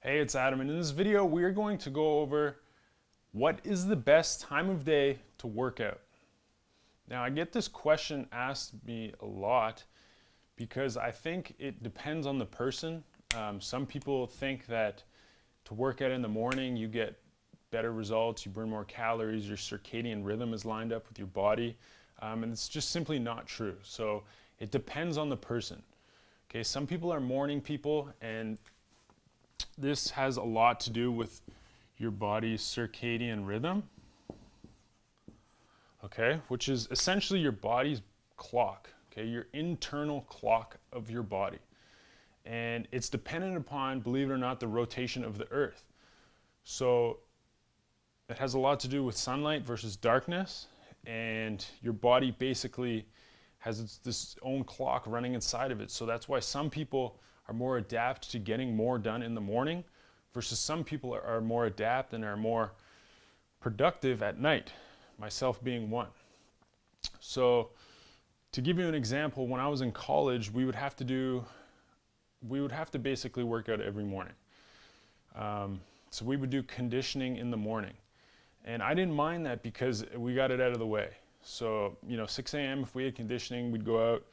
Hey, it's Adam, and in this video we are going to go over what is the best time of day to work out. Now, I get this question asked me a lot because I think it depends on the person. Some people think that to work out in the morning you get better results, you burn more calories, your circadian rhythm is lined up with your body, and it's just simply not true. So it depends on the person. Okay, some people are morning people, and this has a lot to do with your body's circadian rhythm, okay, which is essentially your body's clock, okay, your internal clock of your body. And it's dependent upon, believe it or not, the rotation of the earth. So it has a lot to do with sunlight versus darkness, and your body basically has this own clock running inside of it. So that's why some people are more adept to getting more done in the morning versus some people are more adept and are more productive at night, myself being one. So to give you an example, when I was in college, we would have to basically work out every morning. So we would do conditioning in the morning. And I didn't mind that because we got it out of the way. So, 6 a.m. if we had conditioning, we'd go out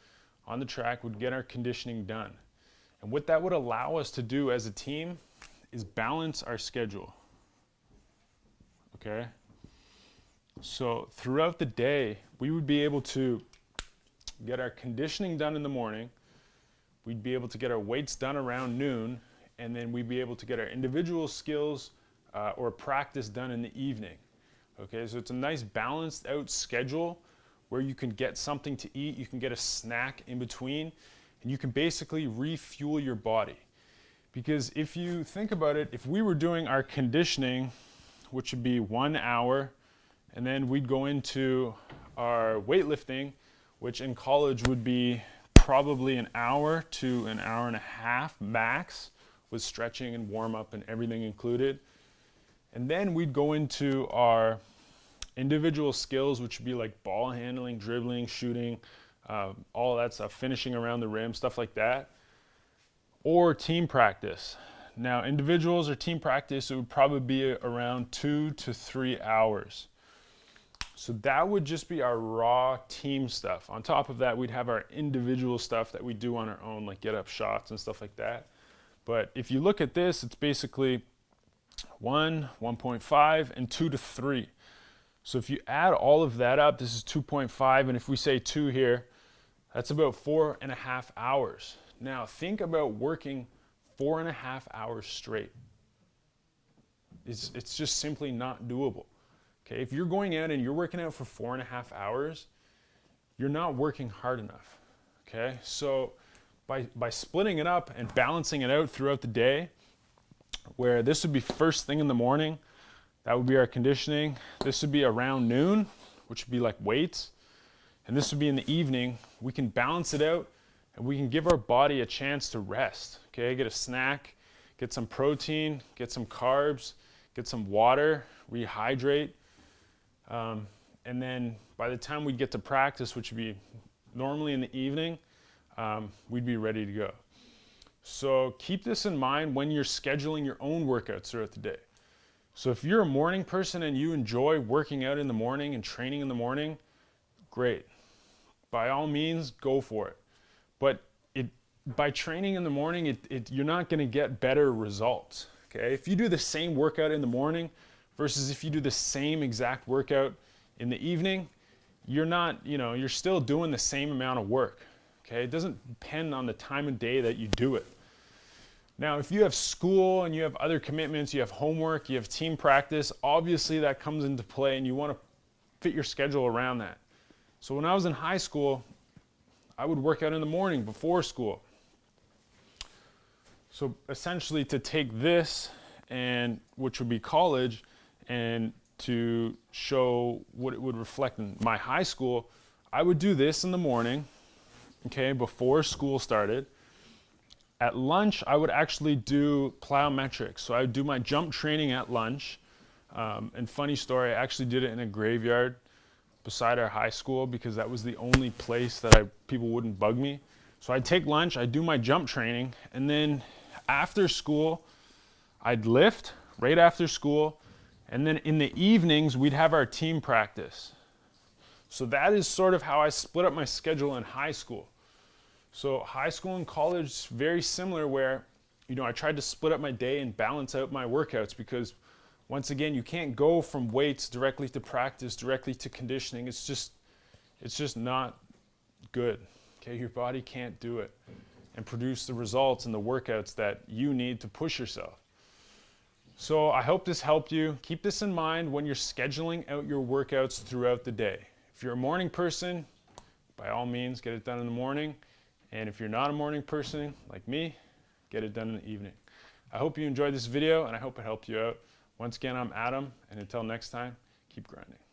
on the track, we'd get our conditioning done. And what that would allow us to do as a team is balance our schedule. Okay? So throughout the day, we would be able to get our conditioning done in the morning, we'd be able to get our weights done around noon, and then we'd be able to get our individual skills or practice done in the evening. Okay, so it's a nice balanced out schedule where you can get something to eat, you can get a snack in between, and you can basically refuel your body. Because if you think about it, if we were doing our conditioning, which would be 1 hour, and then we'd go into our weightlifting, which in college would be probably an hour to an hour and a half max, with stretching and warm up and everything included. And then we'd go into our individual skills, which would be like ball handling, dribbling, shooting, all of that stuff, finishing around the rim, stuff like that, or team practice. Now, individuals or team practice, it would probably be around 2 to 3 hours. So that would just be our raw team stuff. On top of that, we'd have our individual stuff that we do on our own, like get up shots and stuff like that. But if you look at this, it's basically 1, 1.5, and 2 to 3. So if you add all of that up, this is 2.5, and if we say 2 here, that's about 4.5 hours. Now think about working 4.5 hours straight. It's just simply not doable. Okay, if you're going out and you're working out for 4.5 hours, you're not working hard enough. Okay, so by splitting it up and balancing it out throughout the day, where this would be first thing in the morning, that would be our conditioning. This would be around noon, which would be like weights. And this would be in the evening. We can balance it out and we can give our body a chance to rest. Okay, get a snack, get some protein, get some carbs, get some water, rehydrate. And then by the time we get to practice, which would be normally in the evening, we'd be ready to go. So keep this in mind when you're scheduling your own workouts throughout the day. So if you're a morning person and you enjoy working out in the morning and training in the morning, great. By all means, go for it. But by training in the morning, you're not going to get better results. Okay? If you do the same workout in the morning versus if you do the same exact workout in the evening, you're still doing the same amount of work. Okay? It doesn't depend on the time of day that you do it. Now, if you have school and you have other commitments, you have homework, you have team practice, obviously that comes into play and you want to fit your schedule around that. So when I was in high school, I would work out in the morning before school. So essentially to take this, and which would be college, and to show what it would reflect in my high school, I would do this in the morning, okay, before school started. At lunch, I would actually do plyometrics. So I would do my jump training at lunch. And funny story, I actually did it in a graveyard beside our high school because that was the only place that people wouldn't bug me. So I'd take lunch, I'd do my jump training, and then after school, I'd lift right after school, and then in the evenings, we'd have our team practice. So that is sort of how I split up my schedule in high school. So high school and college, very similar, where, I tried to split up my day and balance out my workouts, because once again, you can't go from weights directly to practice, directly to conditioning. It's just not good. Okay, your body can't do it and produce the results and the workouts that you need to push yourself. So I hope this helped you. Keep this in mind when you're scheduling out your workouts throughout the day. If you're a morning person, by all means, get it done in the morning. And if you're not a morning person like me, get it done in the evening. I hope you enjoyed this video, and I hope it helped you out. Once again, I'm Adam, and until next time, keep grinding.